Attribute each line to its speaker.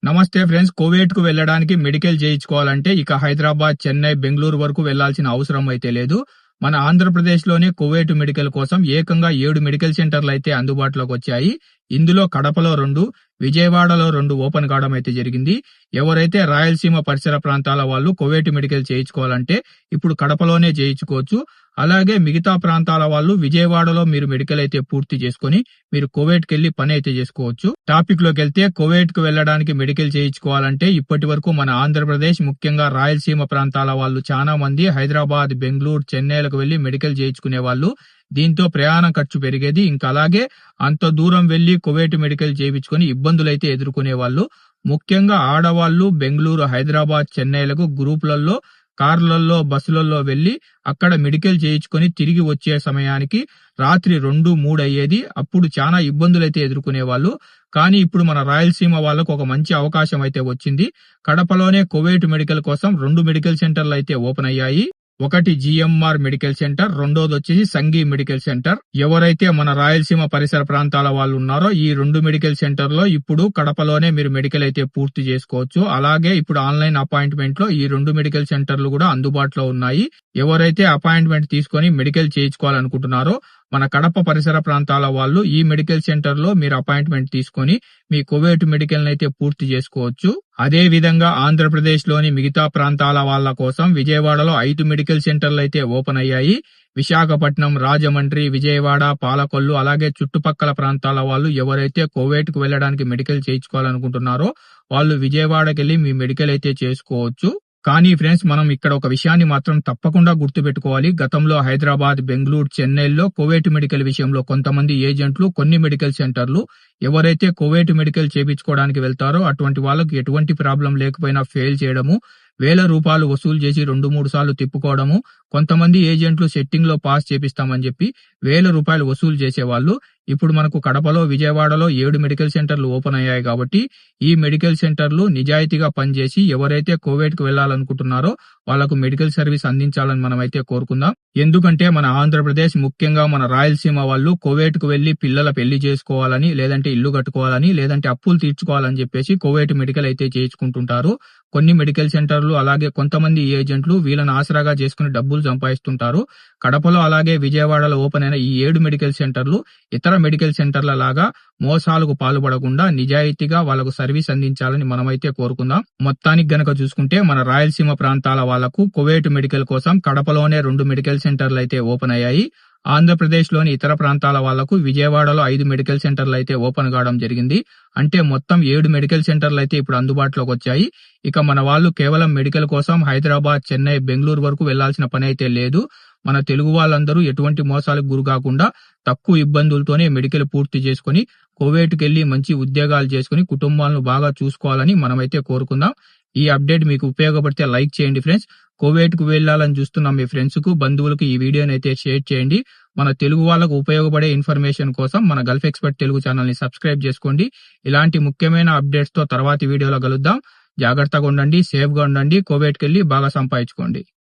Speaker 1: నమస్తే friends. Kuwait కు వెళ్ళడానికి మెడికల్ చేయించుకోవాలంటే ఇక హైదరాబాద్, చెన్నై, బెంగళూరు వరకు వెళ్లాల్సిన అవసరం అయితే లేదు. మన ఆంధ్రప్రదేశ్ లోనే కువైట్ మెడికల్ కోసం ఏకంగా 7 మెడికల్ సెంటర్లు అయితే అందుబాటులోకి వచ్చాయి. ఇందులో కడపలో 2, విజయవాడలో 2 ఓపెన్ కావడం అయితే జరిగింది. ఎవరైతే రాయలసీమ పరిసర ప్రాంతాల వాళ్ళు కువైట్ మెడికల్ చేయించుకోవాలంటే ఇప్పుడు కడపలోనే చేయించుకోవచ్చు. అలాగే మిగతా ప్రాంతాల వాళ్ళు విజయవాడలో మీరు మెడికల్ అయితే పూర్తి చేసుకుని మీరు కువైట్ కెళ్లి పని అయితే చేసుకోవచ్చు. టాపిక్ లోకి వెళ్తే కువైట్ కు వెళ్లడానికి మెడికల్ చేయించుకోవాలంటే ఇప్పటి వరకు మన ఆంధ్రప్రదేశ్, ముఖ్యంగా రాయలసీమ ప్రాంతాల వాళ్ళు చాలా మంది హైదరాబాద్, బెంగళూరు, చెన్నైలకు వెళ్లి మెడికల్ చేయించుకునే వాళ్ళు. దీంతో ప్రయాణం ఖర్చు పెరిగేది. ఇంకా అలాగే అంత దూరం వెళ్లి కువైట్ మెడికల్ చేయించుకుని ఇబ్బందులైతే ఎదుర్కొనే వాళ్ళు. ముఖ్యంగా ఆడవాళ్లు బెంగళూరు, హైదరాబాద్, చెన్నైలకు గ్రూపులలో, కార్లలో, బస్సులలో వెళ్లి అక్కడ మెడికల్ చేయించుకుని తిరిగి వచ్చే సమయానికి రాత్రి 2, 3 అయ్యేది. అప్పుడు చాలా ఇబ్బందులైతే ఎదుర్కొనే వాళ్ళు. కానీ ఇప్పుడు మన రాయలసీమ వాళ్ళకు ఒక మంచి అవకాశం అయితే వచ్చింది. కడపలోనే కువైట్ మెడికల్ కోసం 2 మెడికల్ సెంటర్లు అయితే ఓపెన్ అయ్యాయి. ఒకటి జిఎంఆర్ మెడికల్ సెంటర్, రెండోది వచ్చేసి సంఘీ మెడికల్ సెంటర్. ఎవరైతే మన రాయలసీమ పరిసర ప్రాంతాల వాళ్ళు ఉన్నారో ఈ 2 మెడికల్ సెంటర్ లో ఇప్పుడు కడపలోనే మీరు మెడికల్ అయితే పూర్తి చేసుకోవచ్చు. అలాగే ఇప్పుడు ఆన్లైన్ అపాయింట్మెంట్ లో ఈ 2 మెడికల్ సెంటర్లు కూడా అందుబాటులో ఉన్నాయి. ఎవరైతే అపాయింట్మెంట్ తీసుకొని మెడికల్ చేయించుకోవాలనుకుంటున్నారో మన కడప పరిసర ప్రాంతాల వాళ్ళు ఈ మెడికల్ సెంటర్ లో మీరు అపాయింట్మెంట్ తీసుకొని మీ కువైట్ మెడికల్ అయితే పూర్తి చేసుకోవచ్చు. అదే విధంగా ఆంధ్రప్రదేశ్ లోని మిగతా ప్రాంతాల వాళ్ళ కోసం విజయవాడలో 5 మెడికల్ సెంటర్లు అయితే ఓపెన్ అయ్యాయి. విశాఖపట్నం, రాజమండ్రి, విజయవాడ, పాలకొల్లు అలాగే చుట్టుపక్కల ప్రాంతాల వాళ్ళు ఎవరైతే కువైట్ కు వెళ్లడానికి మెడికల్ చేయించుకోవాలనుకుంటున్నారో వాళ్ళు విజయవాడకి వెళ్లి మీ మెడికల్ అయితే చేసుకోవచ్చు. కానీ ఫ్రెండ్స్, మనం ఇక్కడ ఒక విషయాన్ని మాత్రం తప్పకుండా గుర్తుపెట్టుకోవాలి. గతంలో హైదరాబాద్, బెంగళూరు, చెన్నైలో కువైట్ మెడికల్ విషయంలో కొంతమంది ఏజెంట్లు, కొన్ని మెడికల్ సెంటర్లు ఎవరైతే కువైట్ మెడికల్ చేయించుకోవడానికి వెళ్తారో అటువంటి వాళ్ళకి ఎటువంటి ప్రాబ్లం లేకపోయినా ఫెయిల్ చేయడము, ₹1000 వసూలు చేసి 2-3 సార్లు తిప్పుకోవడము, కొంతమంది ఏజెంట్లు సెట్టింగ్ లో పాస్ చేపిస్తామని చెప్పి ₹1000 వసూలు చేసేవాళ్ళు. ఇప్పుడు మనకు కడపలో, విజయవాడలో 7 మెడికల్ సెంటర్లు ఓపెన్ అయ్యాయి కాబట్టి ఈ మెడికల్ సెంటర్లు నిజాయితీగా పనిచేసి ఎవరైతే కువైట్ కు వెళ్లాలనుకుంటున్నారో వాళ్లకు మెడికల్ సర్వీస్ అందించాలని మనమైతే కోరుకుందాం. ఎందుకంటే మన ఆంధ్రప్రదేశ్, ముఖ్యంగా మన రాయలసీమ వాళ్ళు కువైట్ కు వెళ్లి పిల్లల పెళ్లి చేసుకోవాలని, లేదంటే ఇల్లు కట్టుకోవాలని, లేదంటే అప్పులు తీర్చుకోవాలని చెప్పేసి కువైట్ మెడికల్ అయితే చేయించుకుంటుంటారు. కొన్ని మెడికల్ సెంటర్లు అలాగే కొంతమంది ఏజెంట్లు వీళ్ళని ఆసరాగా చేసుకుని డబ్బులు సంపాదిస్తుంటారు. కడపలో అలాగే విజయవాడలో ఓపెన్ అయిన ఈ 7 మెడికల్ సెంటర్లు ఇతర మెడికల్ సెంటర్ల లాగా మోసాలకు పాల్పడకుండా నిజాయితీగా వాళ్లకు సర్వీస్ అందించాలని మనమైతే కోరుకుందాం. మొత్తానికి గనక చూసుకుంటే మన రాయలసీమ ప్రాంతాల వాళ్లకు కువైట్ మెడికల్ కోసం కడపలోనే 2 మెడికల్ సెంటర్లు అయితే ఓపెన్ అయ్యాయి. ఆంధ్రప్రదేశ్ లోని ఇతర ప్రాంతాల వాళ్లకు విజయవాడలో 5 మెడికల్ సెంటర్లు అయితే ఓపెన్ కావడం జరిగింది. అంటే మొత్తం 7 మెడికల్ సెంటర్లు అయితే ఇప్పుడు అందుబాటులోకి వచ్చాయి. ఇక మన వాళ్ళు కేవలం మెడికల్ కోసం హైదరాబాద్, చెన్నై, బెంగళూరు వరకు వెళ్లాల్సిన పని అయితే లేదు. మన తెలుగు వాళ్ళందరూ ఎటువంటి మోసాలకు గురి కాకుండా తక్కువ ఇబ్బందులతోనే మెడికల్ పూర్తి చేసుకుని కువైట్ కెళ్లి మంచి ఉద్యోగాలు చేసుకుని కుటుంబాలను బాగా చూసుకోవాలని మనమైతే కోరుకుందాం. ఈ అప్డేట్ మీకు ఉపయోగపడితే లైక్ చేయండి ఫ్రెండ్స్. కువైట్ కు వెళ్లాలని చూస్తున్న మీ ఫ్రెండ్స్ కు, బంధువులకు ఈ వీడియోని అయితే షేర్ చేయండి. మన తెలుగు వాళ్ళకు ఉపయోగపడే ఇన్ఫర్మేషన్ కోసం మన గల్ఫ్ ఎక్స్పర్ట్ తెలుగు ఛానల్ ని సబ్స్క్రైబ్ చేసుకోండి. ఇలాంటి ముఖ్యమైన అప్డేట్స్ తో తర్వాతి వీడియోలో కలుద్దాం. జాగ్రత్తగా ఉండండి, సేఫ్ గా ఉండండి, కువైట్ కెళ్లి బాగా సంపాదించుకోండి.